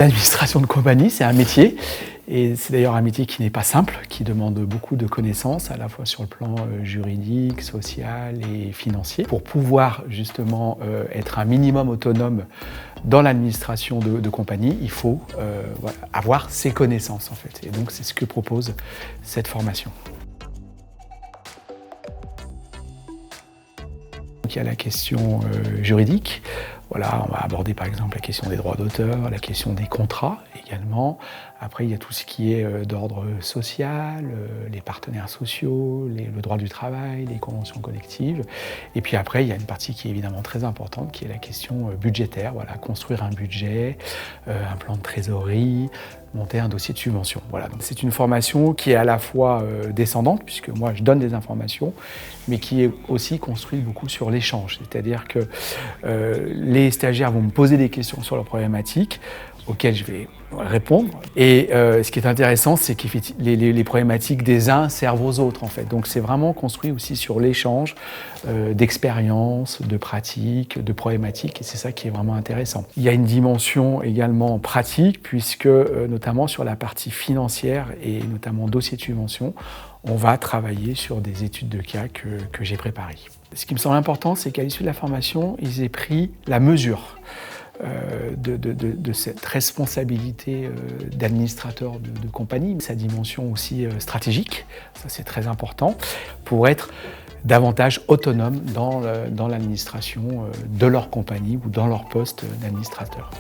L'administration de compagnie, c'est un métier, et c'est d'ailleurs un métier qui n'est pas simple, qui demande beaucoup de connaissances, à la fois sur le plan juridique, social et financier. Pour pouvoir justement être un minimum autonome dans l'administration de compagnie, il faut avoir ces connaissances en fait. Et donc c'est ce que propose cette formation. Donc, il y a la question juridique. Voilà, on va aborder par exemple la question des droits d'auteur, la question des contrats également. Après, il y a tout ce qui est d'ordre social, les partenaires sociaux, le droit du travail, les conventions collectives. Et puis après, il y a une partie qui est évidemment très importante, qui est la question budgétaire. Voilà, construire un budget, un plan de trésorerie, monter un dossier de subvention. Voilà, donc c'est une formation qui est à la fois descendante, puisque moi je donne des informations, mais qui est aussi construite beaucoup sur l'échange. C'est-à-dire que les stagiaires vont me poser des questions sur leurs problématiques, auxquelles je vais répondre. Et ce qui est intéressant, c'est que les problématiques des uns servent aux autres, en fait. Donc c'est vraiment construit aussi sur l'échange d'expériences, de pratiques, de problématiques, et c'est ça qui est vraiment intéressant. Il y a une dimension également pratique, puisque notamment sur la partie financière et notamment dossier de subvention, on va travailler sur des études de cas que j'ai préparées. Ce qui me semble important, c'est qu'à l'issue de la formation, ils aient pris la mesure de cette responsabilité d'administrateur de compagnie, sa dimension aussi stratégique, ça c'est très important, pour être davantage autonome dans l'administration de leur compagnie ou dans leur poste d'administrateur.